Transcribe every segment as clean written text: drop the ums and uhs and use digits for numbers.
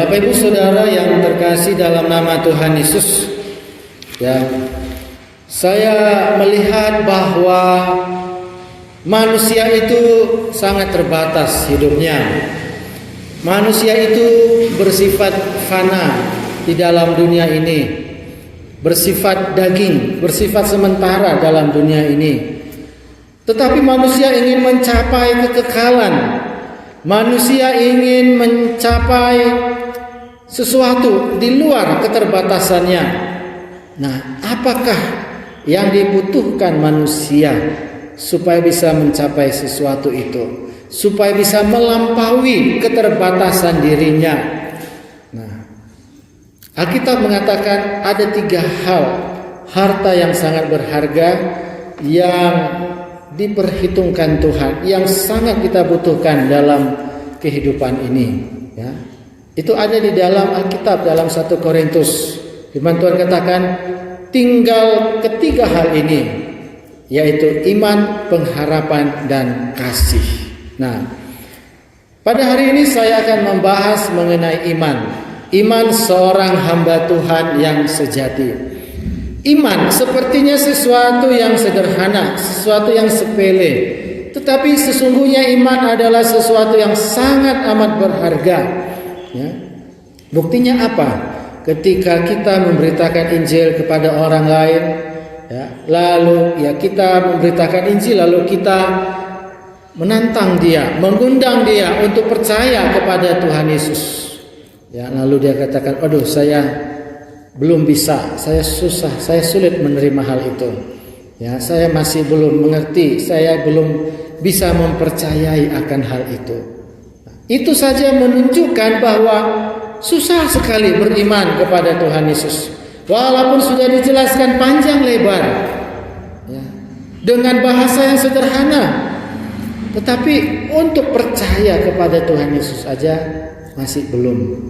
Bapak Ibu Saudara yang terkasih dalam nama Tuhan Yesus, ya, saya melihat bahwa manusia itu sangat terbatas hidupnya. Manusia itu bersifat fana di dalam dunia ini, bersifat daging, bersifat sementara dalam dunia ini. Tetapi manusia ingin mencapai kekekalan. Manusia ingin mencapai sesuatu di luar keterbatasannya. Nah, apakah yang dibutuhkan manusia supaya bisa mencapai sesuatu itu, supaya bisa melampaui keterbatasan dirinya? Nah, Alkitab mengatakan ada 3 hal harta yang sangat berharga yang diperhitungkan Tuhan, yang sangat kita butuhkan dalam kehidupan ini, ya. Itu ada di dalam Alkitab, dalam 1 Korintus. Firman Tuhan katakan, tinggal ketiga hal ini, yaitu iman, pengharapan, dan kasih. Nah, pada hari ini saya akan membahas mengenai iman. Iman seorang hamba Tuhan yang sejati. Iman sepertinya sesuatu yang sederhana, sesuatu yang sepele. Tetapi sesungguhnya iman adalah sesuatu yang sangat amat berharga, ya. Buktinya apa? Ketika kita memberitakan Injil kepada orang lain, ya, lalu kita memberitakan Injil, lalu kita menantang dia, mengundang dia untuk percaya kepada Tuhan Yesus, ya, lalu dia katakan, aduh, saya belum bisa, saya susah, saya sulit menerima hal itu, ya, saya masih belum mengerti, saya belum bisa mempercayai akan hal itu. Itu saja menunjukkan bahwa susah sekali beriman kepada Tuhan Yesus, walaupun sudah dijelaskan panjang lebar, ya, dengan bahasa yang sederhana. Tetapi untuk percaya kepada Tuhan Yesus saja masih belum.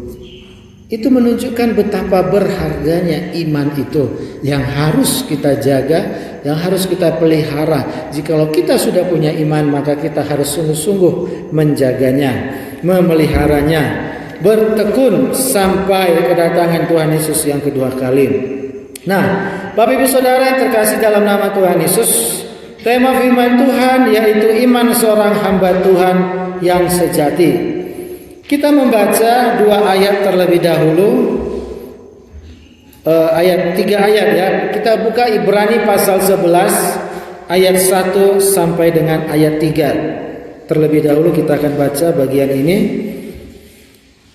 Itu menunjukkan betapa berharganya iman itu, yang harus kita jaga, yang harus kita pelihara. Jikalau kita sudah punya iman, maka kita harus sungguh-sungguh menjaganya, memeliharanya, bertekun sampai kedatangan Tuhan Yesus yang kedua kali. Nah, Bapak Ibu Saudara yang terkasih dalam nama Tuhan Yesus, tema firman Tuhan yaitu iman seorang hamba Tuhan yang sejati. Kita membaca 2 ayat terlebih dahulu, 3 ayat, ya. Kita buka Ibrani pasal 11 ayat 1 sampai dengan ayat 3. Terlebih dahulu kita akan baca bagian ini.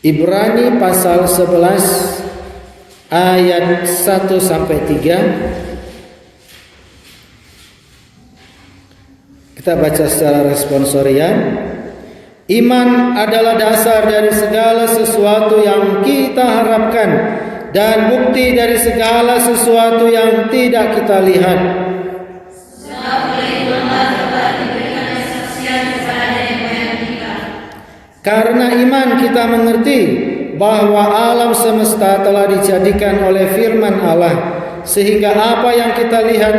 Ibrani pasal 11 ayat 1 sampai 3. Kita baca secara responsorian. Iman adalah dasar dari segala sesuatu yang kita harapkan dan bukti dari segala sesuatu yang tidak kita lihat. Karena iman kita mengerti bahwa alam semesta telah dijadikan oleh firman Allah, sehingga apa yang kita lihat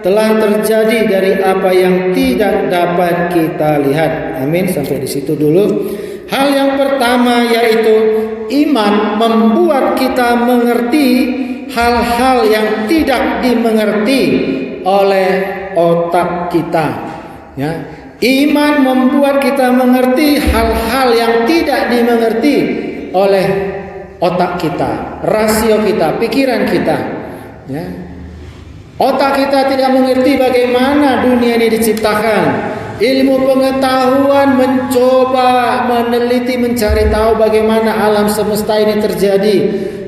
telah terjadi dari apa yang tidak dapat kita lihat. Amin. Sampai di situ dulu. Hal yang pertama yaitu iman membuat kita mengerti hal-hal yang tidak dimengerti oleh otak kita, ya. Iman membuat kita mengerti hal-hal yang tidak dimengerti oleh otak kita, rasio kita, pikiran kita, ya. Otak kita tidak mengerti bagaimana dunia ini diciptakan. Ilmu pengetahuan mencoba meneliti, mencari tahu bagaimana alam semesta ini terjadi.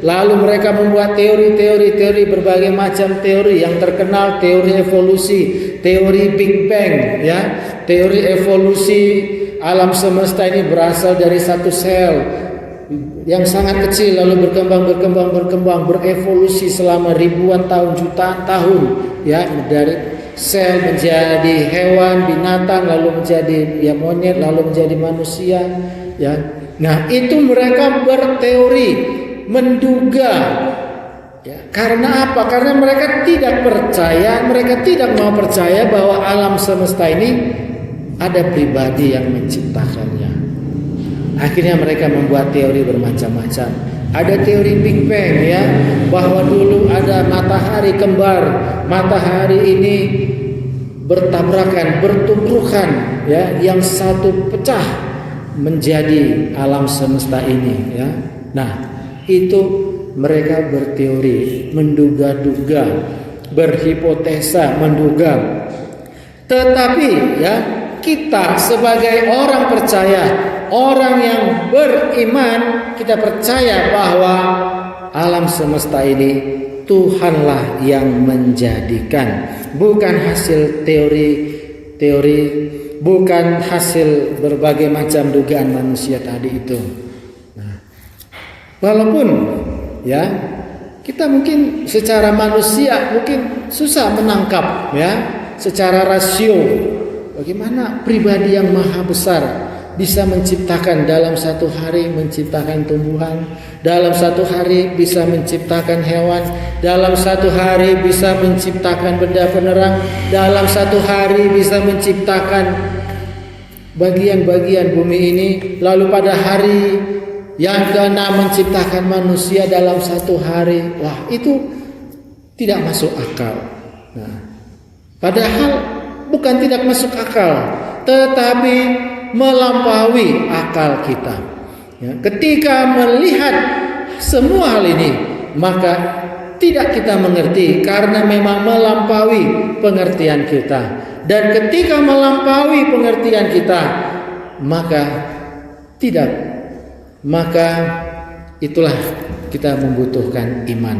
Lalu mereka membuat teori-teori, berbagai macam teori yang terkenal, teori evolusi, teori Big Bang, ya. Teori evolusi alam semesta ini berasal dari satu sel yang sangat kecil, lalu berkembang, berevolusi selama ribuan tahun, jutaan tahun, ya, dari sel menjadi hewan, binatang, lalu menjadi monyet, lalu menjadi manusia, ya. Nah, itu mereka berteori, menduga, ya. Karena apa? Karena mereka tidak percaya, mereka tidak mau percaya bahwa alam semesta ini ada pribadi yang menciptakannya. Akhirnya mereka membuat teori bermacam-macam. Ada teori Big Bang ya, bahwa dulu ada matahari kembar. Matahari ini bertabrakan, bertumpukan ya, yang satu pecah menjadi alam semesta ini ya. Nah, itu mereka berteori, menduga-duga, berhipotesa, menduga. Tetapi ya, kita sebagai orang percaya, orang yang beriman, kita percaya bahwa alam semesta ini Tuhanlah yang menjadikan, bukan hasil teori, bukan hasil berbagai macam dugaan manusia tadi itu. Nah, walaupun ya kita mungkin secara manusia mungkin susah menangkap ya, secara rasio bagaimana pribadi yang maha besar bisa menciptakan dalam satu hari, menciptakan tumbuhan, dalam satu hari bisa menciptakan hewan, dalam satu hari bisa menciptakan benda penerang, dalam satu hari bisa menciptakan bagian-bagian bumi ini, lalu pada hari yang ke-6 menciptakan manusia dalam satu hari. Wah, itu tidak masuk akal. Nah, padahal bukan tidak masuk akal, tetapi melampaui akal kita. Ya, ketika melihat semua hal ini, maka tidak kita mengerti karena memang melampaui pengertian kita. Dan ketika melampaui pengertian kita, maka itulah kita membutuhkan iman,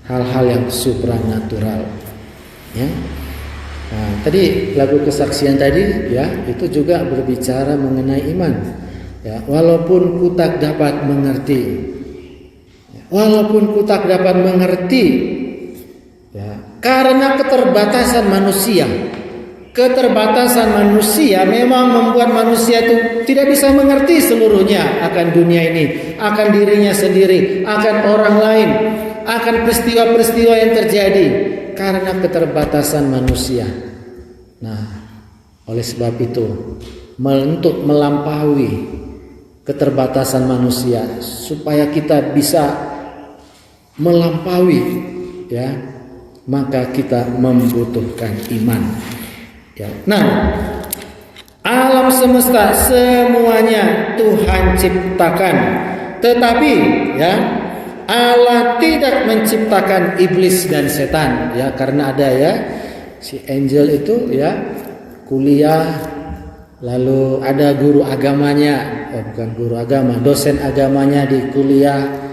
hal-hal yang supranatural. Ya. Nah, tadi lagu kesaksian tadi ya, itu juga berbicara mengenai iman. Ya, walaupun ku tak dapat mengerti. Walaupun ku tak dapat mengerti. Ya, karena keterbatasan manusia. Keterbatasan manusia memang membuat manusia itu tidak bisa mengerti seluruhnya akan dunia ini, akan dirinya sendiri, akan orang lain, akan peristiwa-peristiwa yang terjadi. Karena keterbatasan manusia. Nah, oleh sebab itu, untuk melampaui keterbatasan manusia, supaya kita bisa melampaui, ya, maka kita membutuhkan iman. Ya. Nah, alam semesta semuanya Tuhan ciptakan, tetapi ya, Allah tidak menciptakan iblis dan setan ya, karena ada ya si angel itu ya kuliah, lalu ada guru agamanya, bukan guru agama, dosen agamanya di kuliah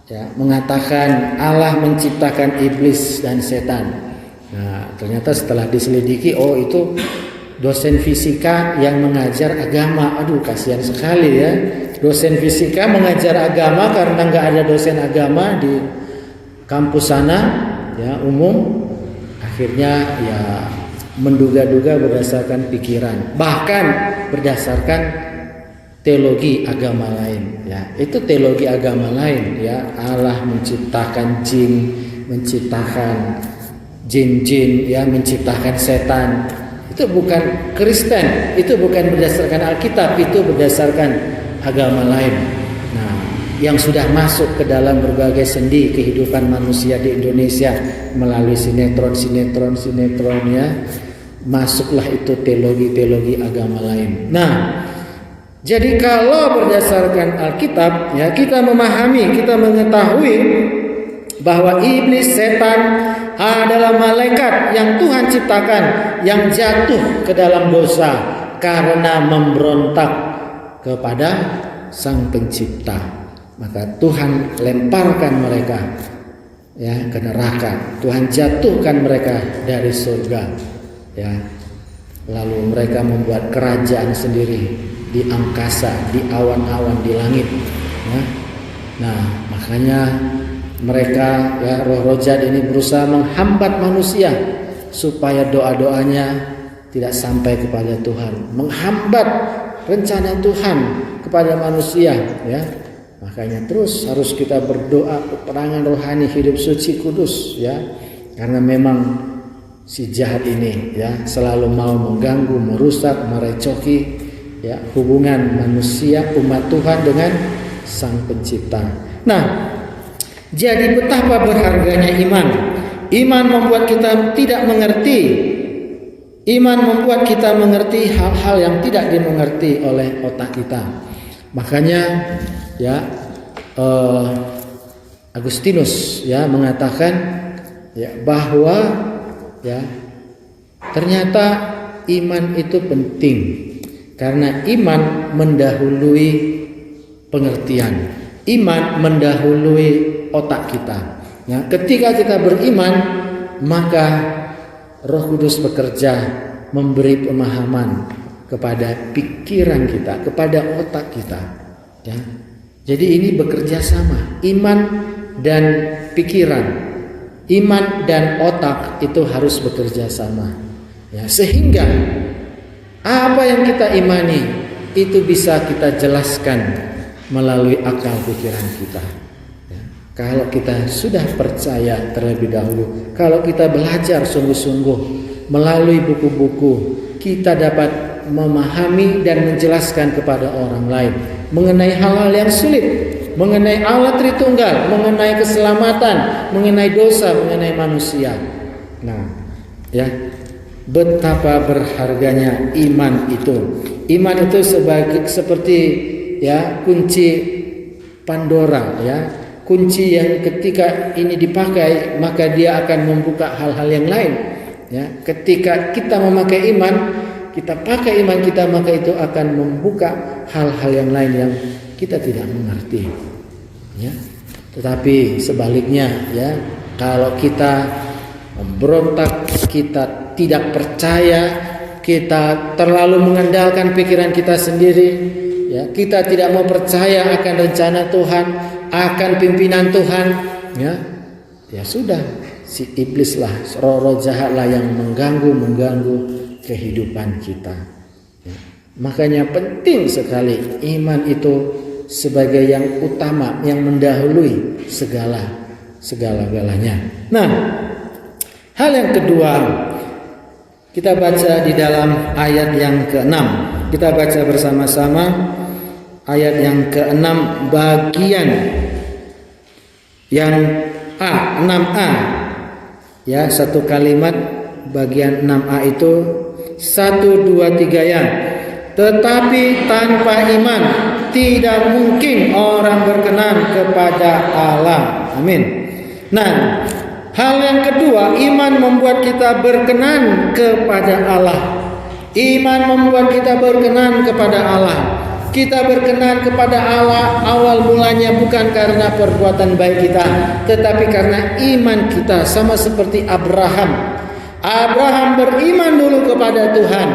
ya, mengatakan Allah menciptakan iblis dan setan. Nah, ternyata setelah diselidiki, oh itu dosen fisika yang mengajar agama. Aduh, kasihan sekali ya. Dosen fisika mengajar agama karena nggak ada dosen agama di kampus sana ya, umum. Akhirnya ya menduga-duga berdasarkan pikiran, bahkan berdasarkan teologi agama lain ya. Itu teologi agama lain ya. Allah menciptakan jin, menciptakan jin-jin ya, menciptakan setan. Itu bukan Kristen, itu bukan berdasarkan Alkitab, itu berdasarkan agama lain. Nah, yang sudah masuk ke dalam berbagai sendi kehidupan manusia di Indonesia melalui sinetron ya, masuklah itu teologi agama lain. Nah, jadi kalau berdasarkan Alkitab ya, kita memahami, kita mengetahui bahwa iblis, setan adalah malaikat yang Tuhan ciptakan, yang jatuh ke dalam dosa karena memberontak kepada Sang Pencipta. Maka Tuhan lemparkan mereka ya ke neraka. Tuhan jatuhkan mereka dari surga ya. Lalu mereka membuat kerajaan sendiri di angkasa, di awan-awan, di langit ya. Nah, makanya mereka ya, roh-roh jahat ini berusaha menghambat manusia supaya doa-doanya tidak sampai kepada Tuhan, menghambat rencana Tuhan kepada manusia ya. Makanya terus harus kita berdoa peperangan rohani hidup suci kudus ya, karena memang si jahat ini ya selalu mau mengganggu, merusak, merecoki ya hubungan manusia umat Tuhan dengan Sang Pencipta. Nah, jadi betapa berharganya iman. Iman membuat kita tidak mengerti. Iman membuat kita mengerti hal-hal yang tidak dimengerti oleh otak kita. Makanya ya Agustinus ya mengatakan ya bahwa ya ternyata iman itu penting karena iman mendahului pengertian. Iman mendahului otak kita. Ya, ketika kita beriman, maka Roh Kudus bekerja memberi pemahaman kepada pikiran kita, kepada otak kita. Ya. Jadi ini bekerja sama. Iman dan pikiran, iman dan otak itu harus bekerja sama. Ya, sehingga apa yang kita imani itu bisa kita jelaskan melalui akal pikiran kita. Ya. Kalau kita sudah percaya terlebih dahulu, kalau kita belajar sungguh-sungguh melalui buku-buku, kita dapat memahami dan menjelaskan kepada orang lain mengenai hal-hal yang sulit, mengenai Allah Tritunggal, mengenai keselamatan, mengenai dosa, mengenai manusia. Nah, ya, betapa berharganya iman itu. Iman itu seperti ya kunci Pandora, ya, kunci yang ketika ini dipakai maka dia akan membuka hal-hal yang lain. Ya, ketika kita memakai iman, kita pakai iman kita, maka itu akan membuka hal-hal yang lain yang kita tidak mengerti. Ya, tetapi sebaliknya, ya, kalau kita memberontak, kita tidak percaya, kita terlalu mengandalkan pikiran kita sendiri, ya, kita tidak mau percaya akan rencana Tuhan, akan pimpinan Tuhan, ya sudah, si iblis lah, roh-roh jahat lah yang mengganggu kehidupan kita. Ya. Makanya penting sekali iman itu sebagai yang utama, yang mendahului segala-galanya. Nah, hal yang kedua, kita baca di dalam ayat yang ke-6. Kita baca bersama-sama ayat yang ke-6 bagian yang A, 6A. Ya, satu kalimat bagian 6A itu 1, 2, 3 ya. Tetapi tanpa iman tidak mungkin orang berkenan kepada Allah. Amin. Nah, hal yang kedua, iman membuat kita berkenan kepada Allah. Iman membuat kita berkenan kepada Allah. Kita berkenan kepada Allah awal mulanya bukan karena perbuatan baik kita, tetapi karena iman kita, sama seperti Abraham. Abraham beriman dulu kepada Tuhan,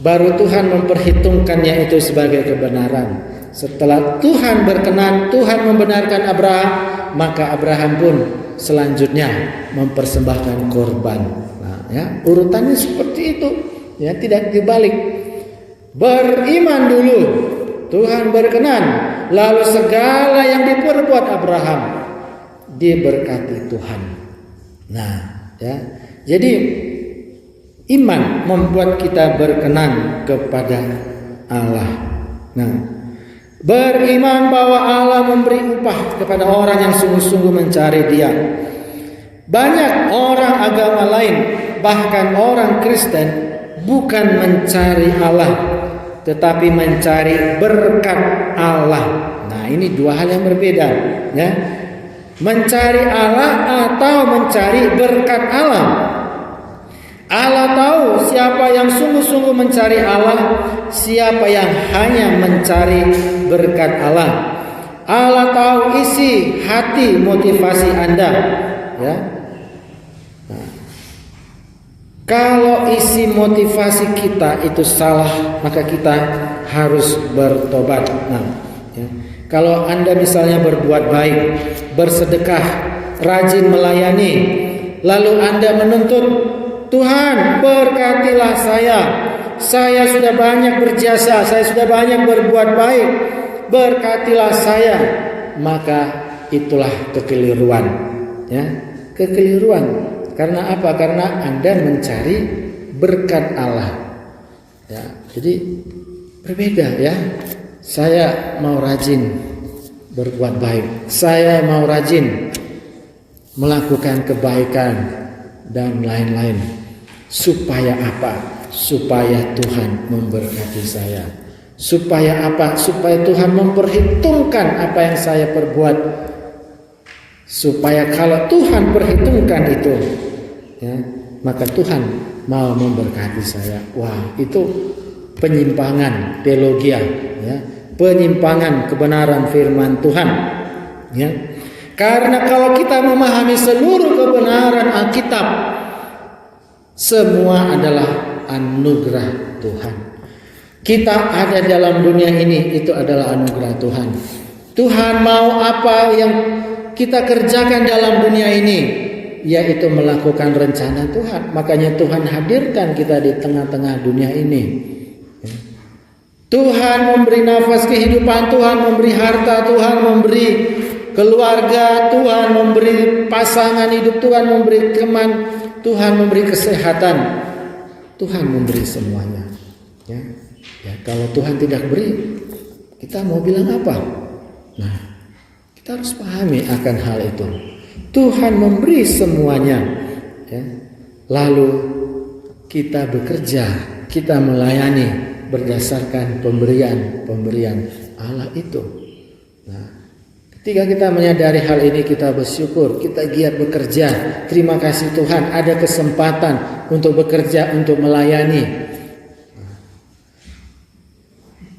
baru Tuhan memperhitungkannya itu sebagai kebenaran. Setelah Tuhan berkenan, Tuhan membenarkan Abraham, maka Abraham pun selanjutnya mempersembahkan korban. Nah, ya, urutannya seperti itu, ya, tidak dibalik. Beriman dulu, Tuhan berkenan, lalu segala yang diperbuat Abraham diberkati Tuhan. Nah, ya, jadi iman membuat kita berkenan kepada Allah. Nah, beriman bahwa Allah memberi upah kepada orang yang sungguh-sungguh mencari Dia. Banyak orang agama lain, bahkan orang Kristen, bukan mencari Allah, tetapi mencari berkat Allah. Nah, ini dua hal yang berbeda, ya. Mencari Allah atau mencari berkat Allah. Allah tahu siapa yang sungguh-sungguh mencari Allah, siapa yang hanya mencari berkat Allah. Allah tahu isi hati motivasi Anda, ya. Nah, kalau isi motivasi kita itu salah, maka kita harus bertobat. Nah, ya. Kalau Anda misalnya berbuat baik, bersedekah, rajin melayani, lalu Anda menuntut, Tuhan berkatilah saya sudah banyak berjasa, saya sudah banyak berbuat baik, berkatilah saya, maka itulah kekeliruan, ya, kekeliruan. Karena apa? Karena Anda mencari berkat Allah, ya. Jadi berbeda ya. Saya mau rajin berbuat baik. Saya mau rajin melakukan kebaikan dan lain-lain. Supaya apa? Supaya Tuhan memberkati saya. Supaya apa? Supaya Tuhan memperhitungkan apa yang saya perbuat. Supaya kalau Tuhan perhitungkan itu, ya, maka Tuhan mau memberkati saya. Wah, itu penyimpangan teologi, ya, penyimpangan kebenaran firman Tuhan. Ya. Karena kalau kita memahami seluruh kebenaran Alkitab, semua adalah anugerah Tuhan. Kita ada dalam dunia ini, itu adalah anugerah Tuhan. Tuhan mau apa yang kita kerjakan dalam dunia ini, yaitu melakukan rencana Tuhan. Makanya Tuhan hadirkan kita di tengah-tengah dunia ini. Tuhan memberi nafas kehidupan, Tuhan memberi harta, Tuhan memberi keluarga, Tuhan memberi pasangan hidup, Tuhan memberi teman, Tuhan memberi kesehatan, Tuhan memberi semuanya. Ya, ya, kalau Tuhan tidak beri, kita mau bilang apa? Nah, kita harus pahami akan hal itu. Tuhan memberi semuanya, ya. Lalu kita bekerja, kita melayani berdasarkan pemberian Allah itu. Nah, ketika kita menyadari hal ini, kita bersyukur, kita giat bekerja. Terima kasih Tuhan, ada kesempatan untuk bekerja, untuk melayani.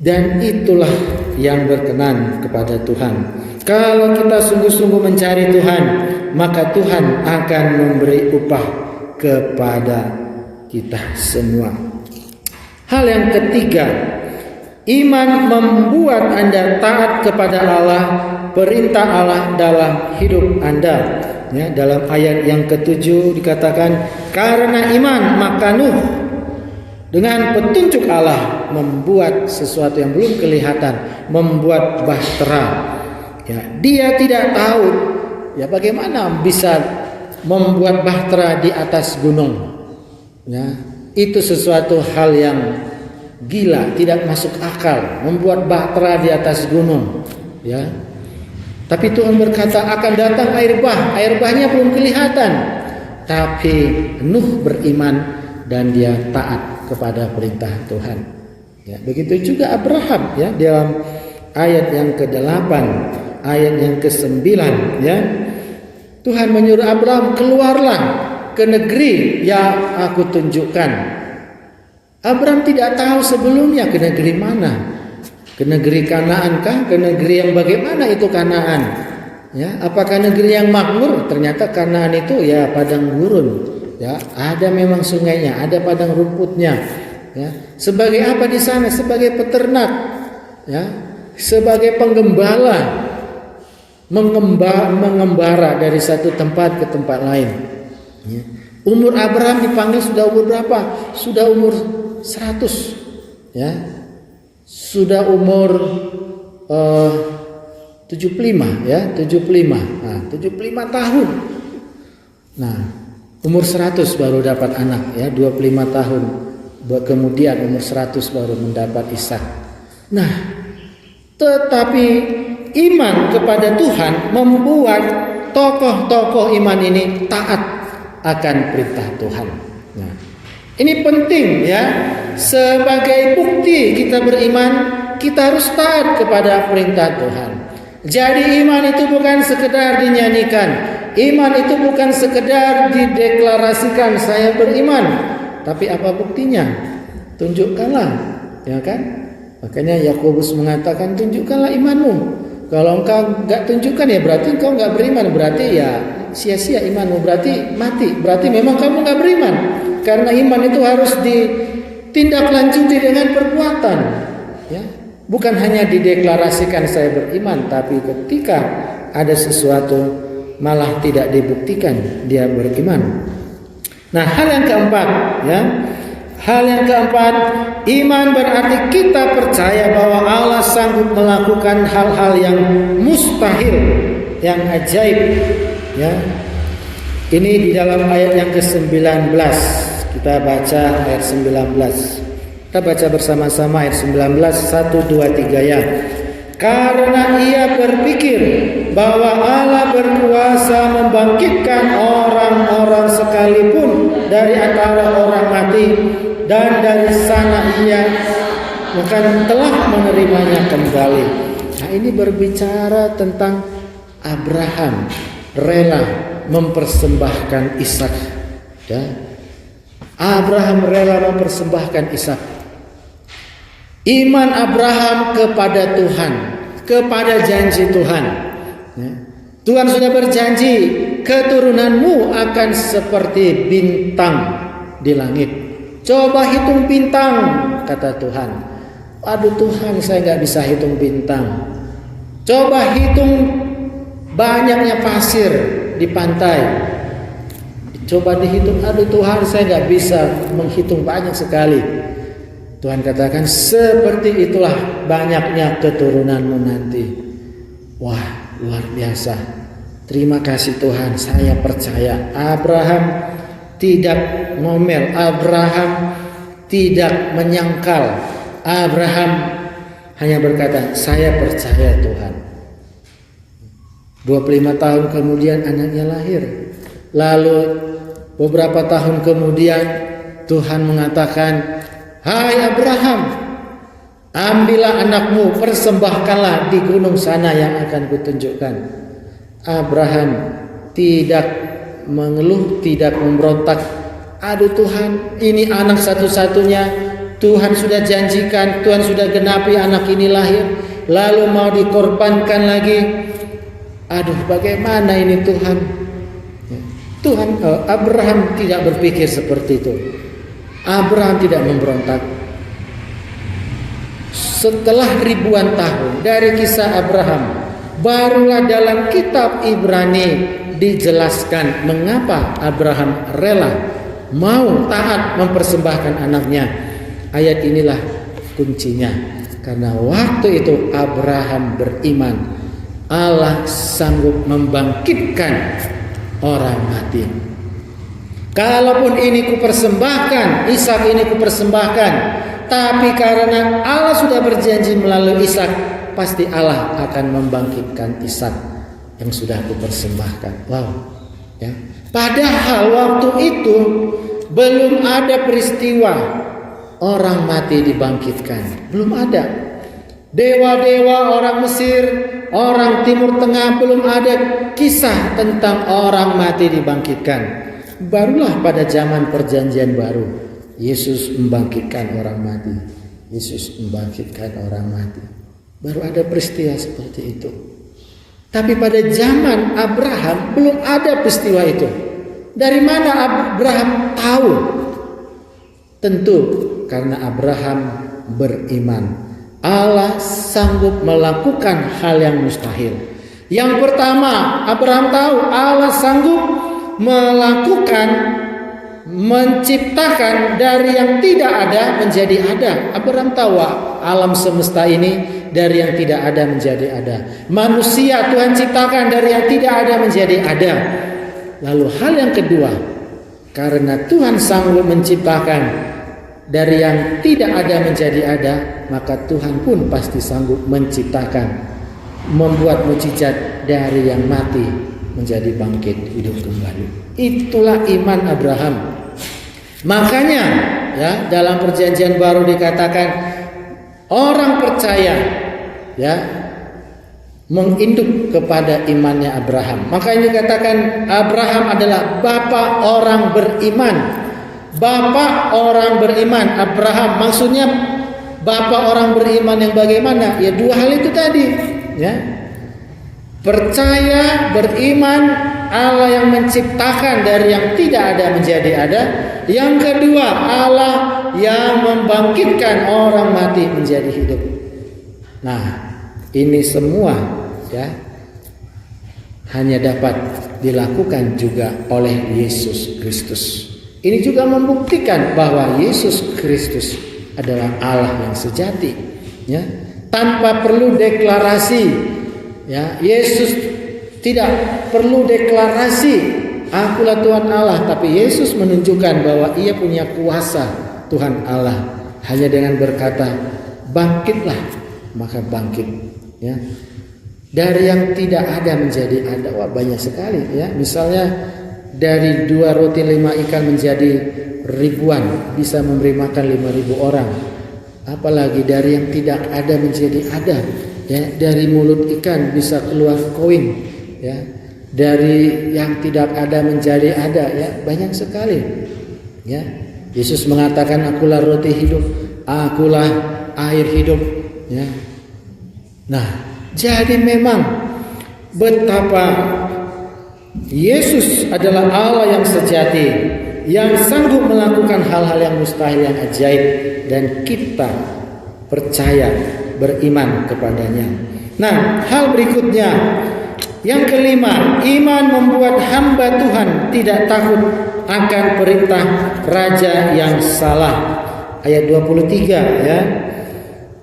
Dan itulah yang berkenan kepada Tuhan. Kalau kita sungguh-sungguh mencari Tuhan, maka Tuhan akan memberi upah kepada kita semua. Hal yang ketiga, iman membuat Anda taat kepada Allah, perintah Allah dalam hidup Anda. Ya, dalam ayat yang ke-7 dikatakan, karena iman maka Nuh dengan petunjuk Allah membuat sesuatu yang belum kelihatan, membuat bahtera. Ya, dia tidak tahu ya bagaimana bisa membuat bahtera di atas gunung. Ya, itu sesuatu hal yang gila, tidak masuk akal, membuat bahtera di atas gunung. Ya, tapi Tuhan berkata akan datang air bahnya belum kelihatan. Tapi Nuh beriman dan dia taat kepada perintah Tuhan. Ya, begitu juga Abraham ya, dalam ayat yang ke-8, ayat yang ke-9 ya. Tuhan menyuruh Abraham, keluarlah ke negeri yang aku tunjukkan. Abraham tidak tahu sebelumnya ke negeri mana. Ke negeri Kanaan kah? Ke negeri yang bagaimana itu Kanaan? Ya, apakah negeri yang makmur? Ternyata Kanaan itu ya padang gurun. Ya, ada memang sungainya, ada padang rumputnya. Ya, sebagai apa di sana? Sebagai peternak. Ya, sebagai penggembala, mengembara dari satu tempat ke tempat lain. Ya. Umur Abraham dipanggil sudah umur berapa? Sudah umur 100. Ya, sudah umur 75 ya, 75. Nah, 75 tahun. Nah, umur 100 baru dapat anak ya, 25 tahun. Kemudian umur 100 baru mendapat Ishak. Nah, tetapi iman kepada Tuhan membuat tokoh-tokoh iman ini taat akan perintah Tuhan. Nah, ini penting ya. Sebagai bukti kita beriman, kita harus taat kepada perintah Tuhan. Jadi iman itu bukan sekedar dinyanyikan. Iman itu bukan sekedar dideklarasikan saya beriman. Tapi apa buktinya? Tunjukkanlah, ya kan? Makanya Yakobus mengatakan tunjukkanlah imanmu. Kalau engkau enggak tunjukkan ya berarti engkau enggak beriman. Berarti ya sia-sia imanmu, berarti mati. Berarti memang kamu enggak beriman. Karena iman itu harus ditindaklanjuti dengan perbuatan. Ya, bukan hanya dideklarasikan saya beriman, tapi ketika ada sesuatu malah tidak dibuktikan dia beriman. Nah, hal yang keempat, ya. Hal yang keempat, iman berarti kita percaya bahwa Allah sanggup melakukan hal-hal yang mustahil, yang ajaib, ya. Ini di dalam ayat yang ke-19. Kita baca ayat 19. Kita baca bersama-sama ayat 19, 1, 2, 3 ya. Karena ia berpikir bahwa Allah berkuasa membangkitkan orang-orang sekalipun dari antara orang mati, dan dari sana ia bukan telah menerimanya kembali. Nah, ini berbicara tentang Abraham rela mempersembahkan Ishak. Ya. Abraham rela mempersembahkan Ishak. Iman Abraham kepada Tuhan, kepada janji Tuhan. Ya. Tuhan sudah berjanji, keturunanmu akan seperti bintang di langit. Coba hitung bintang, kata Tuhan. Aduh Tuhan, saya nggak bisa hitung bintang. Coba hitung banyaknya pasir di pantai. Coba dihitung, aduh Tuhan, saya nggak bisa menghitung, banyak sekali. Tuhan katakan, seperti itulah banyaknya keturunanmu nanti. Wah, luar biasa. Terima kasih Tuhan, saya percaya. Abraham tidak ngomel, Abraham tidak menyangkal. Abraham hanya berkata, saya percaya Tuhan. 25 tahun kemudian anaknya lahir. Lalu beberapa tahun kemudian Tuhan mengatakan, hai Abraham, ambillah anakmu, persembahkanlah di gunung sana yang akan kutunjukkan. Abraham tidak mengeluh, tidak memberontak. Aduh Tuhan, ini anak satu-satunya. Tuhan sudah janjikan, Tuhan sudah genapi anak ini lahir, lalu mau dikorbankan lagi. Aduh, bagaimana ini Tuhan? Abraham tidak berpikir seperti itu. Abraham tidak memberontak. Setelah ribuan tahun dari kisah Abraham, barulah dalam kitab Ibrani dijelaskan mengapa Abraham rela mau taat mempersembahkan anaknya. Ayat inilah kuncinya. Karena waktu itu Abraham beriman, Allah sanggup membangkitkan orang mati. Kalaupun ini kupersembahkan, Ishak ini kupersembahkan, tapi karena Allah sudah berjanji melalui Ishak, pasti Allah akan membangkitkan Ishak yang sudah kupersembahkan. Wow, ya. Padahal waktu itu belum ada peristiwa orang mati dibangkitkan, belum ada. Dewa-dewa orang Mesir, orang Timur Tengah, belum ada kisah tentang orang mati dibangkitkan. Barulah pada zaman perjanjian baru Yesus membangkitkan orang mati. Yesus membangkitkan orang mati. Baru ada peristiwa seperti itu. Tapi pada zaman Abraham belum ada peristiwa itu. Dari mana Abraham tahu? Tentu karena Abraham beriman. Allah sanggup melakukan hal yang mustahil. Yang pertama, Abraham tahu Allah sanggup melakukan, menciptakan dari yang tidak ada menjadi ada. Abraham tahu alam semesta ini dari yang tidak ada menjadi ada. Manusia Tuhan ciptakan dari yang tidak ada menjadi ada. Lalu hal yang kedua, karena Tuhan sanggup menciptakan dari yang tidak ada menjadi ada, maka Tuhan pun pasti sanggup menciptakan, membuat mukjizat dari yang mati menjadi bangkit hidup kembali. Itulah iman Abraham. Makanya ya, dalam perjanjian baru dikatakan orang percaya ya menginduk kepada imannya Abraham. Makanya dikatakan Abraham adalah bapa orang beriman. Bapak orang beriman, Abraham, maksudnya bapak orang beriman yang bagaimana? Ya dua hal itu tadi, ya. Percaya, beriman, Allah yang menciptakan dari yang tidak ada menjadi ada. Yang kedua, Allah yang membangkitkan orang mati menjadi hidup. Nah, ini semua ya hanya dapat dilakukan juga oleh Yesus Kristus. Ini juga membuktikan bahwa Yesus Kristus adalah Allah yang sejati, ya. Tanpa perlu deklarasi, ya. Yesus tidak perlu deklarasi, akulah Tuhan Allah, tapi Yesus menunjukkan bahwa Ia punya kuasa Tuhan Allah hanya dengan berkata bangkitlah, maka bangkit, ya. Dari yang tidak ada menjadi ada, wah banyak sekali, ya. Misalnya dari 2 roti 5 ikan menjadi ribuan, bisa memberi makan 5.000 orang. Apalagi dari yang tidak ada menjadi ada, ya. Dari mulut ikan bisa keluar koin, ya. Dari yang tidak ada menjadi ada, ya. Banyak sekali, ya. Yesus mengatakan, akulah roti hidup, akulah air hidup, ya. Nah, jadi memang betapa Yesus adalah Allah yang sejati, yang sanggup melakukan hal-hal yang mustahil, yang ajaib, dan kita percaya, beriman kepadanya. Nah, hal berikutnya, yang kelima, iman membuat hamba Tuhan tidak takut akan perintah raja yang salah. Ayat 23, ya.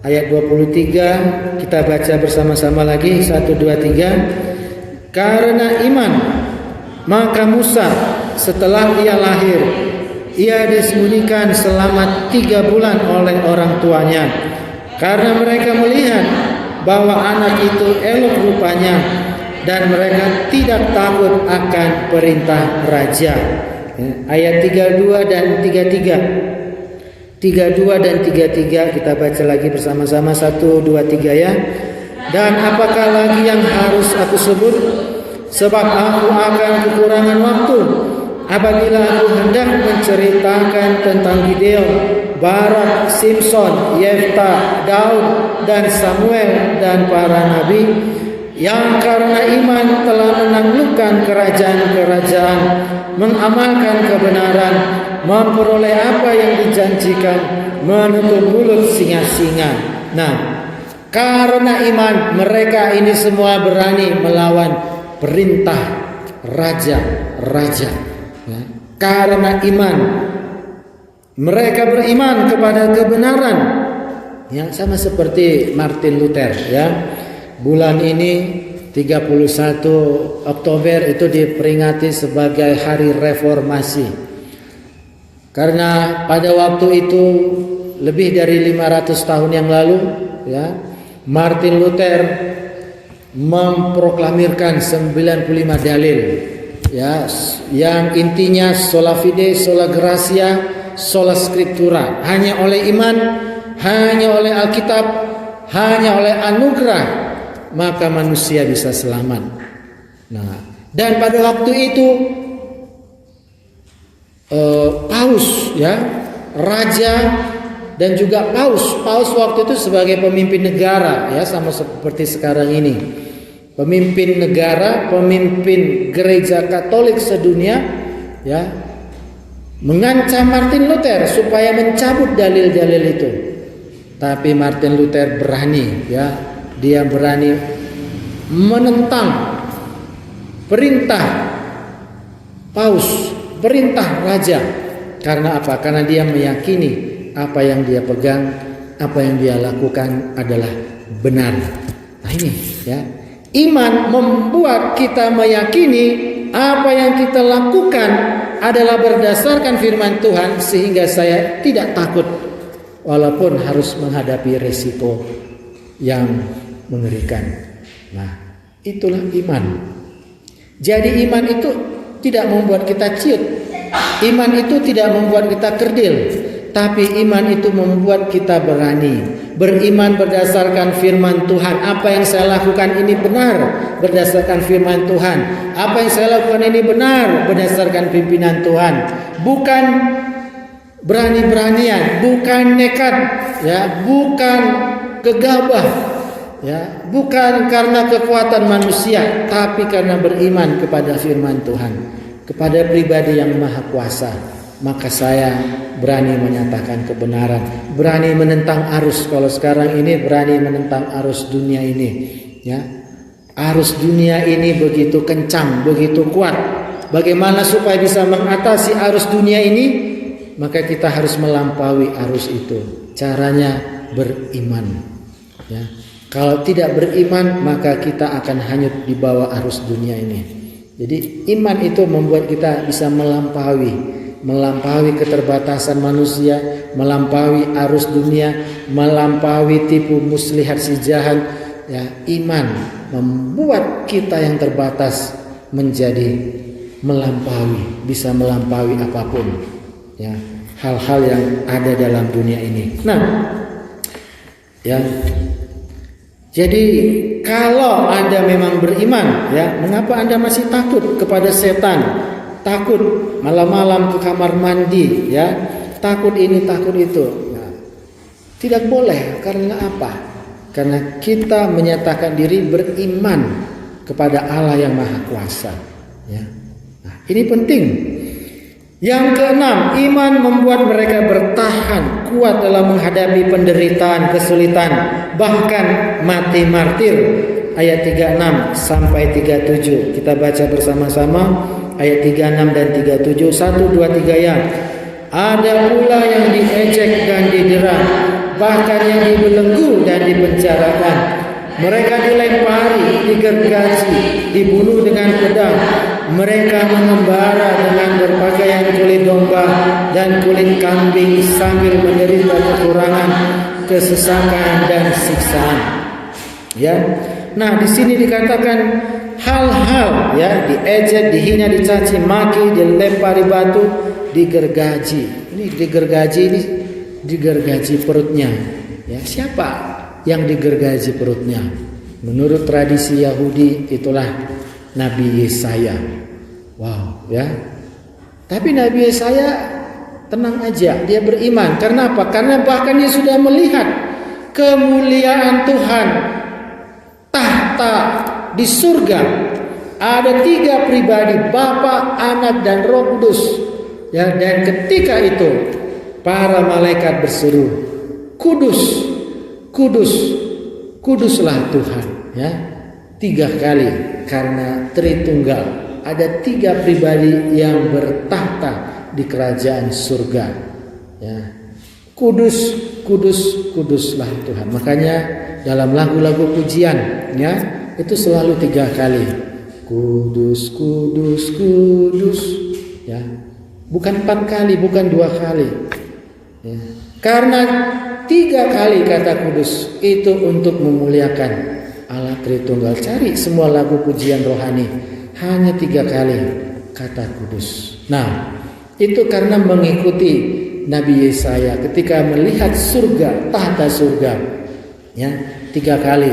Ayat 23 kita baca bersama-sama lagi, 1, 2, 3. Karena iman, maka Musa setelah ia lahir, ia disembunyikan selama 3 bulan oleh orang tuanya, karena mereka melihat bahwa anak itu elok rupanya, dan mereka tidak takut akan perintah raja. Ayat 32 dan 33. 32 dan 33 kita baca lagi bersama-sama, 1, 2, 3, ya. Dan apakah lagi yang harus aku sebut? Sebab aku akan kekurangan waktu apabila aku hendak menceritakan tentang Gideon, Barak, Simson, Yefta, Daud, dan Samuel, dan para nabi yang karena iman telah menaklukkan kerajaan-kerajaan, mengamalkan kebenaran, memperoleh apa yang dijanjikan, menutup mulut singa-singa. Nah, karena iman mereka ini semua berani melawan perintah raja-raja, ya. Karena iman mereka beriman kepada kebenaran, yang sama seperti Martin Luther, ya. Bulan ini 31 Oktober itu diperingati sebagai hari reformasi. Karena pada waktu itu lebih dari 500 tahun yang lalu, ya, Martin Luther memproklamirkan 95 dalil, ya, yang intinya sola fide, sola gratia, sola scriptura. Hanya oleh iman, hanya oleh Alkitab, hanya oleh anugerah, maka manusia bisa selamat. Nah, dan pada waktu itu Paus, ya, raja dan juga Paus waktu itu sebagai pemimpin negara, ya, sama seperti sekarang ini. Pemimpin negara, pemimpin gereja Katolik sedunia, ya, mengancam Martin Luther supaya mencabut dalil-dalil itu. Tapi Martin Luther berani, ya, dia berani menentang perintah Paus, perintah raja. Karena apa? Karena dia meyakini apa yang dia pegang, apa yang dia lakukan adalah benar. Nah ini, ya, iman membuat kita meyakini apa yang kita lakukan adalah berdasarkan firman Tuhan, sehingga saya tidak takut walaupun harus menghadapi resiko yang mengerikan. Nah, itulah iman. Jadi iman itu tidak membuat kita ciut. Iman itu tidak membuat kita kerdil. Tapi iman itu membuat kita berani. Beriman berdasarkan firman Tuhan. Apa yang saya lakukan ini benar berdasarkan firman Tuhan. Apa yang saya lakukan ini benar berdasarkan pimpinan Tuhan. Bukan berani-beranian, bukan nekat, ya, bukan gegabah, ya, bukan karena kekuatan manusia, tapi karena beriman kepada firman Tuhan, kepada pribadi yang maha kuasa. Maka saya berani menyatakan kebenaran, berani menentang arus. Kalau sekarang ini berani menentang arus dunia ini, ya. Arus dunia ini begitu kencang, begitu kuat. Bagaimana supaya bisa mengatasi arus dunia ini? Maka kita harus melampaui arus itu. Caranya beriman, ya. Kalau tidak beriman, maka kita akan hanyut di bawah arus dunia ini. Jadi iman itu membuat kita bisa melampaui, melampaui keterbatasan manusia, melampaui arus dunia, melampaui tipu muslihat si jahat. Ya, iman membuat kita yang terbatas menjadi melampaui, bisa melampaui apapun, ya, hal-hal yang ada dalam dunia ini. Nah, ya, jadi kalau Anda memang beriman, ya, mengapa Anda masih takut kepada setan? Takut malam-malam ke kamar mandi, ya, takut ini, takut itu. Nah, tidak boleh. Karena apa? Karena kita menyatakan diri beriman kepada Allah yang Maha Kuasa, ya. Nah, ini penting. Yang keenam, iman membuat mereka bertahan kuat dalam menghadapi penderitaan, kesulitan, bahkan mati martir. Ayat 36 sampai 37. Kita baca bersama-sama ayat 36 dan 37. 1, 2, 3 ya. Ada pula yang diejek dan didera, bahkan yang dibelenggu dan dipenjarakan. Mereka dilempari, digergaji, dibunuh dengan pedang. Mereka mengembara dengan berpakaian kulit domba dan kulit kambing sambil menderita kekurangan, kesesakan dan siksaan. Ya. Nah, di sini dikatakan hal-hal, ya, diejek, dihina, dicaci maki, dilempari batu, digergaji. Ini digergaji perutnya. Ya, siapa yang digergaji perutnya? Menurut tradisi Yahudi itulah Nabi Yesaya. Wow, ya. Tapi Nabi Yesaya tenang aja, dia beriman. Karena apa? Karena bahkan dia sudah melihat kemuliaan Tuhan, tahta di surga. Ada 3 pribadi, Bapa, Anak dan Roh Kudus. Ya, dan ketika itu para malaikat berseru, "Kudus, kudus, kuduslah Tuhan." Ya, 3 kali karena Tritunggal. Ada 3 pribadi yang bertahta di kerajaan surga. Ya, kudus, kudus, kuduslah Tuhan. Makanya dalam lagu-lagu pujian, ya, itu selalu 3 kali. Kudus, kudus, kudus. Ya, bukan 4 kali, bukan 2 kali. Ya. Karena 3 kali kata kudus itu untuk memuliakan Allah Tritunggal. Cari semua lagu pujian rohani, hanya 3 kali kata kudus. Nah, itu karena mengikuti Nabi Yesaya ketika melihat surga, tahta surga. Ya, 3 kali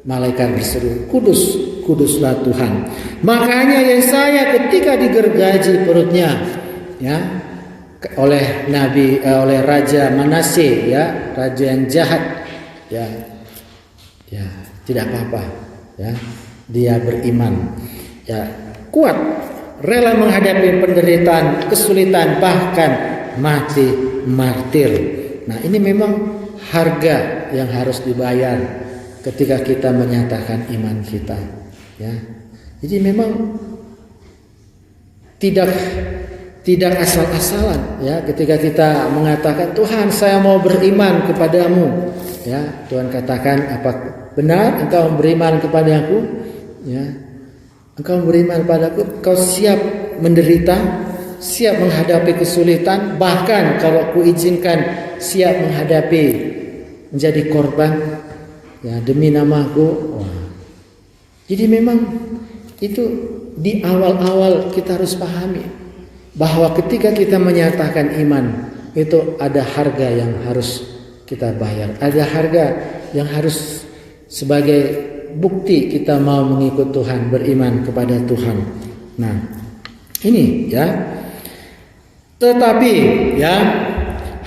malaikat berseru, "Kudus, kuduslah Tuhan." Makanya Yesaya ketika digergaji perutnya, ya, oleh Raja Manase, ya, raja yang jahat, ya, tidak apa-apa, ya, dia beriman, ya, kuat, rela menghadapi penderitaan, kesulitan, bahkan mati martir. Nah, ini memang harga yang harus dibayar ketika kita menyatakan iman kita, ya. Jadi memang tidak asal-asalan, ya, ketika kita mengatakan, "Tuhan, saya mau beriman kepadamu." Ya, Tuhan katakan, "Apa benar engkau beriman kepadaku?" Ya. Engkau beriman padaku, kau siap menderita, siap menghadapi kesulitan, bahkan kalau kuizinkan siap menghadapi menjadi korban, ya, demi namaku. Wah. Jadi memang itu di awal-awal kita harus pahami bahwa ketika kita menyatakan iman, itu ada harga yang harus kita bayar. Ada harga yang harus sebagai bukti kita mau mengikut Tuhan, beriman kepada Tuhan. Nah, ini, ya. Tetapi, ya,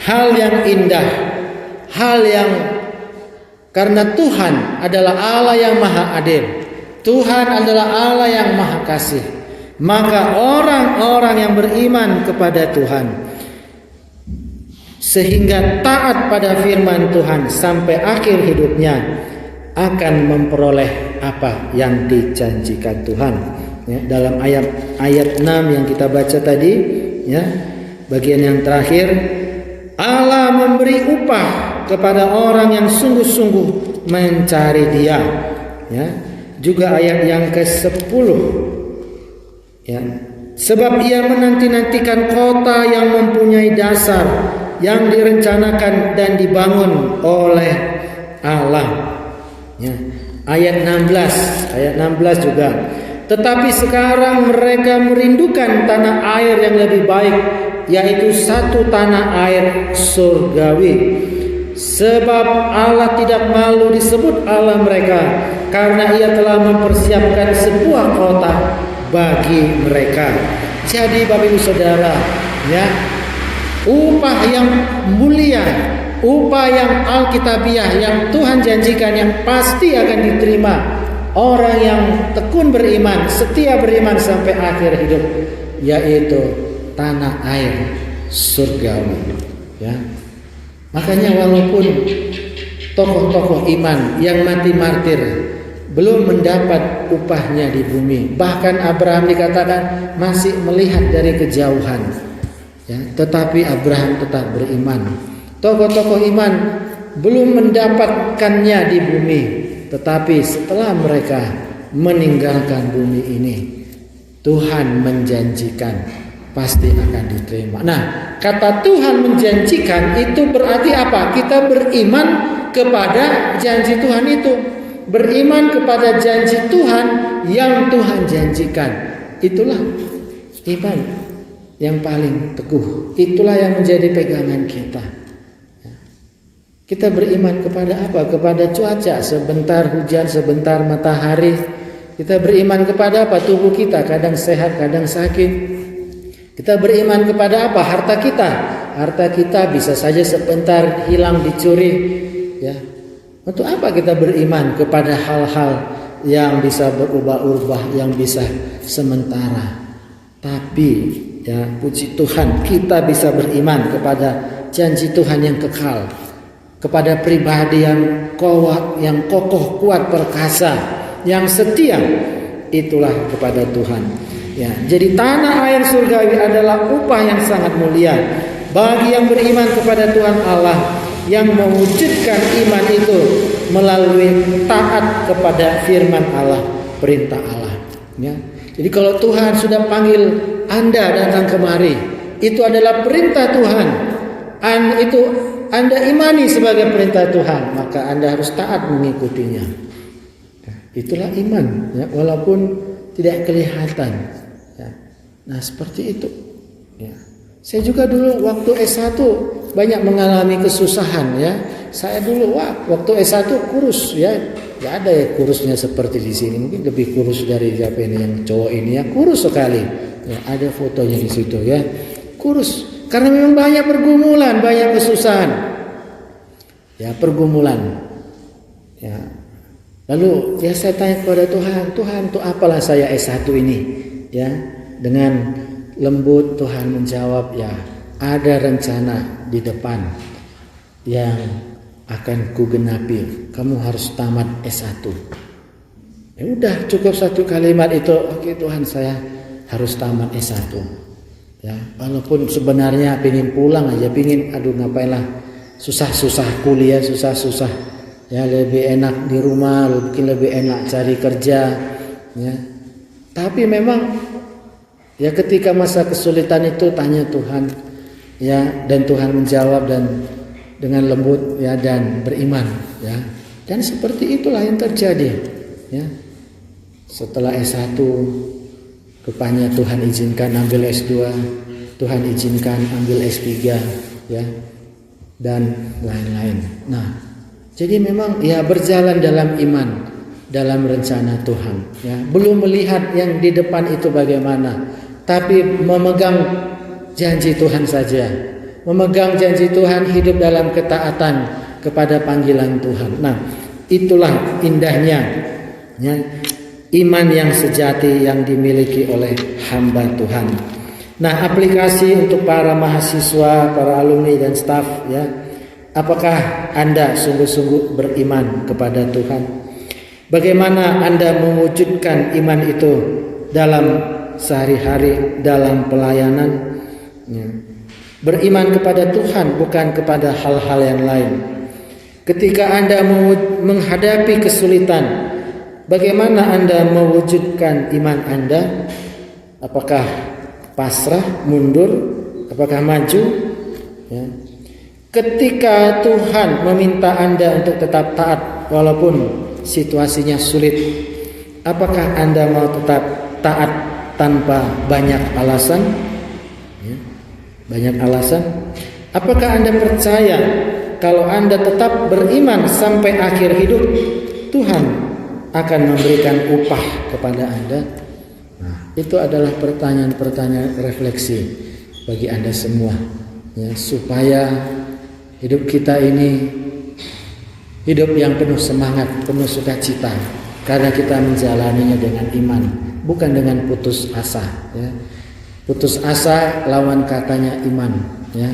hal yang indah, hal yang, karena Tuhan adalah Allah yang maha adil, Tuhan adalah Allah yang maha kasih, maka orang-orang yang beriman kepada Tuhan sehingga taat pada firman Tuhan sampai akhir hidupnya akan memperoleh apa yang dijanjikan Tuhan. Ya, dalam ayat 6 yang kita baca tadi, ya, bagian yang terakhir, Allah memberi upah kepada orang yang sungguh-sungguh mencari Dia. Ya, juga ayat yang ke-10, ya, Sebab ia menanti-nantikan kota yang mempunyai dasar, yang direncanakan dan dibangun oleh Allah. Ya. Ayat 16 juga. Tetapi sekarang mereka merindukan tanah air yang lebih baik, yaitu satu tanah air surgawi. Sebab Allah tidak malu disebut Allah mereka, karena ia telah mempersiapkan sebuah kota bagi mereka. Jadi Bapak Ibu Saudara, ya, upah yang mulia, upah yang alkitabiah yang Tuhan janjikan, yang pasti akan diterima orang yang tekun beriman, setia beriman sampai akhir hidup, yaitu tanah air surgawi. Ya. Makanya walaupun tokoh-tokoh iman yang mati martir belum mendapat upahnya di bumi, bahkan Abraham dikatakan masih melihat dari kejauhan, ya, tetapi Abraham tetap beriman. Tokoh-tokoh iman belum mendapatkannya di bumi, tetapi setelah mereka meninggalkan bumi ini, Tuhan menjanjikan pasti akan diterima. Nah, kata Tuhan menjanjikan itu berarti apa? Kita beriman kepada janji Tuhan itu. Beriman kepada janji Tuhan yang Tuhan janjikan. Itulah iman yang paling teguh. Itulah yang menjadi pegangan kita. Kita beriman kepada apa? Kepada cuaca, sebentar hujan, sebentar matahari. Kita beriman kepada apa? Tubuh kita kadang sehat, kadang sakit. Kita beriman kepada apa? Harta kita. Harta kita bisa saja sebentar hilang, dicuri, ya. Untuk apa kita beriman kepada hal-hal yang bisa berubah-ubah, yang bisa sementara? Tapi ya, puji Tuhan, kita bisa beriman kepada janji Tuhan yang kekal, kepada pribadi yang kokoh, kuat, perkasa, yang setia. Itulah kepada Tuhan. Ya, jadi tanah air surgawi adalah upah yang sangat mulia bagi yang beriman kepada Tuhan Allah, yang mewujudkan iman itu melalui taat kepada firman Allah, perintah Allah. Ya. Jadi kalau Tuhan sudah panggil Anda datang kemari, itu adalah perintah Tuhan. Itu Anda imani sebagai perintah Tuhan, maka Anda harus taat mengikutinya. Ya, itulah iman, ya, walaupun tidak kelihatan. Ya. Nah, seperti itu. Ya. Saya juga dulu waktu S1 banyak mengalami kesusahan, ya. Saya dulu waktu S1 kurus, ya. Gak ada ya kurusnya seperti di sini. Mungkin lebih kurus dari siapa ini yang cowok ini, ya. Kurus sekali. Ya, ada fotonya di situ, ya. Kurus karena memang banyak pergumulan, banyak kesusahan. Ya, pergumulan. Ya. Lalu ya saya tanya kepada Tuhan, untuk apalah saya S1 ini? Ya, dengan lembut Tuhan menjawab, ya, ada rencana di depan yang akan kugenapi. Kamu harus tamat S1. Ya udah, cukup satu kalimat itu. Oke Tuhan, saya harus tamat S1. Ya, walaupun sebenarnya pingin pulang aja, ngapain lah susah-susah kuliah, susah-susah. Ya, lebih enak di rumah, mungkin lebih enak cari kerja, ya. Tapi memang ya ketika masa kesulitan itu tanya Tuhan, ya, dan Tuhan menjawab dan dengan lembut, ya, dan beriman, ya. Dan seperti itulah yang terjadi, ya. Setelah S1, rupanya Tuhan izinkan ambil S2, Tuhan izinkan ambil S3, ya, dan lain-lain. Nah, jadi memang ya berjalan dalam iman, dalam rencana Tuhan, ya. Belum melihat yang di depan itu bagaimana, tapi memegang janji Tuhan saja. Memegang janji Tuhan, hidup dalam ketaatan kepada panggilan Tuhan. Nah, itulah indahnya, ya, iman yang sejati yang dimiliki oleh hamba Tuhan. Nah, aplikasi untuk para mahasiswa, para alumni dan staf, ya. Apakah Anda sungguh-sungguh beriman kepada Tuhan? Bagaimana Anda mewujudkan iman itu dalam sehari-hari, dalam pelayanan? Ya. Beriman kepada Tuhan, bukan kepada hal-hal yang lain. Ketika Anda menghadapi kesulitan, bagaimana Anda mewujudkan iman Anda? Apakah pasrah, mundur, apakah maju? Ya. Ketika Tuhan meminta Anda untuk tetap taat walaupun situasinya sulit, apakah Anda mau tetap taat tanpa banyak alasan? Ya, banyak alasan. Apakah Anda percaya kalau Anda tetap beriman sampai akhir hidup, Tuhan akan memberikan upah kepada Anda? Nah, itu adalah pertanyaan-pertanyaan refleksi bagi Anda semua, ya, supaya hidup kita ini hidup yang penuh semangat, penuh sukacita, karena kita menjalaninya dengan iman, bukan dengan putus asa. Ya. Putus asa lawan katanya iman. Ya.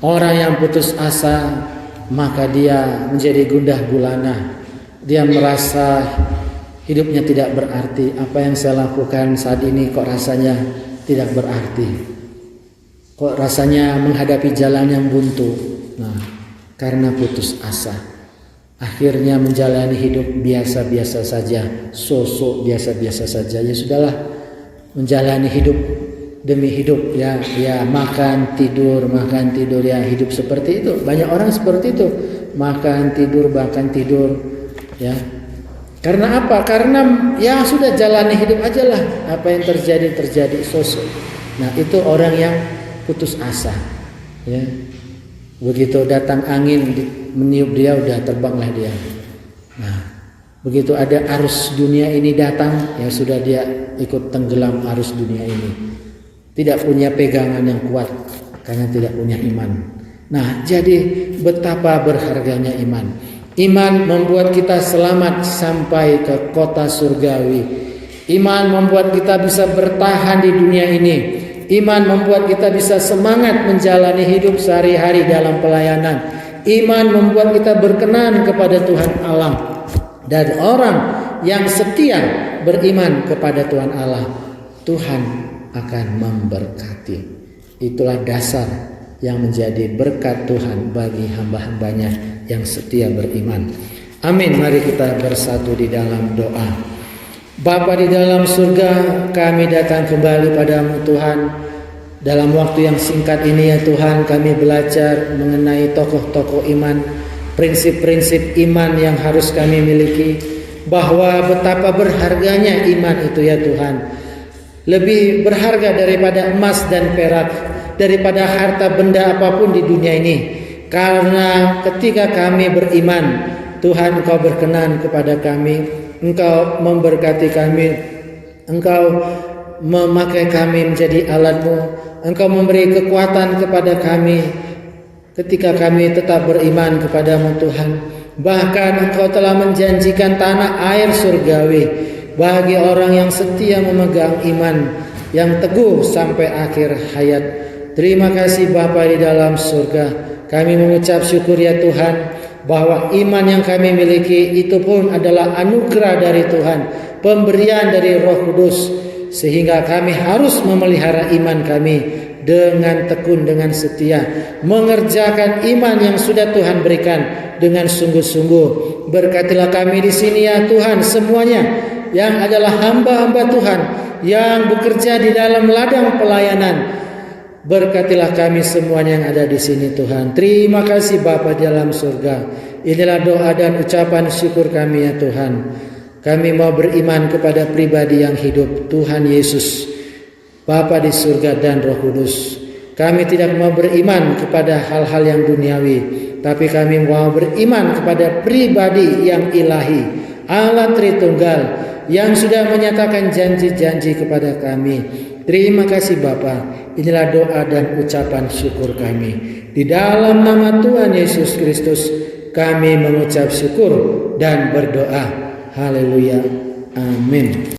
Orang yang putus asa maka dia menjadi gundah gulana. Dia merasa hidupnya tidak berarti. Apa yang saya lakukan saat ini kok rasanya tidak berarti. Kok rasanya menghadapi jalan yang buntu. Nah, karena putus asa, akhirnya menjalani hidup biasa-biasa saja, sosok biasa-biasa saja. Ya sudahlah, menjalani hidup demi hidup, ya makan tidur ya, hidup seperti itu. Banyak orang seperti itu, makan tidur, ya. Karena apa? Karena ya sudah jalani hidup aja lah, apa yang terjadi sosok. Nah, itu orang yang putus asa, ya. Begitu datang angin meniup dia, udah terbanglah dia. Nah, begitu ada arus dunia ini datang, ya sudah dia ikut tenggelam arus dunia ini. Tidak punya pegangan yang kuat karena tidak punya iman. Nah, jadi betapa berharganya iman. Iman membuat kita selamat sampai ke kota surgawi. Iman membuat kita bisa bertahan di dunia ini. Iman membuat kita bisa semangat menjalani hidup sehari-hari dalam pelayanan. Iman membuat kita berkenan kepada Tuhan Allah. Dan orang yang setia beriman kepada Tuhan Allah, Tuhan akan memberkati. Itulah dasar yang menjadi berkat Tuhan bagi hamba-hambanya yang setia beriman. Amin. Mari kita bersatu di dalam doa. Bapa di dalam surga, kami datang kembali padamu Tuhan. Dalam waktu yang singkat ini ya Tuhan, kami belajar mengenai tokoh-tokoh iman, prinsip-prinsip iman yang harus kami miliki, bahwa betapa berharganya iman itu ya Tuhan. Lebih berharga daripada emas dan perak, daripada harta benda apapun di dunia ini. Karena ketika kami beriman, Tuhan Engkau berkenan kepada kami, Engkau memberkati kami, Engkau memakai kami menjadi alat-Mu, Engkau memberi kekuatan kepada kami ketika kami tetap beriman kepadamu Tuhan. Bahkan Engkau telah menjanjikan tanah air surgawi bagi orang yang setia memegang iman yang teguh sampai akhir hayat. Terima kasih Bapa di dalam surga. Kami mengucap syukur ya Tuhan, bahwa iman yang kami miliki itu pun adalah anugerah dari Tuhan, pemberian dari Roh Kudus, sehingga kami harus memelihara iman kami dengan tekun, dengan setia, mengerjakan iman yang sudah Tuhan berikan dengan sungguh-sungguh. Berkatilah kami di sini ya Tuhan, semuanya yang adalah hamba-hamba Tuhan yang bekerja di dalam ladang pelayanan. Berkatilah kami semuanya yang ada di sini Tuhan. Terima kasih Bapa di dalam surga. Inilah doa dan ucapan syukur kami ya Tuhan. Kami mau beriman kepada pribadi yang hidup, Tuhan Yesus, Bapa di surga dan Roh Kudus. Kami tidak mau beriman kepada hal-hal yang duniawi, tapi kami mau beriman kepada pribadi yang ilahi, Allah Tritunggal, yang sudah menyatakan janji-janji kepada kami. Terima kasih Bapa. Inilah doa dan ucapan syukur kami. Di dalam nama Tuhan Yesus Kristus kami mengucap syukur dan berdoa. Haleluya. Amin.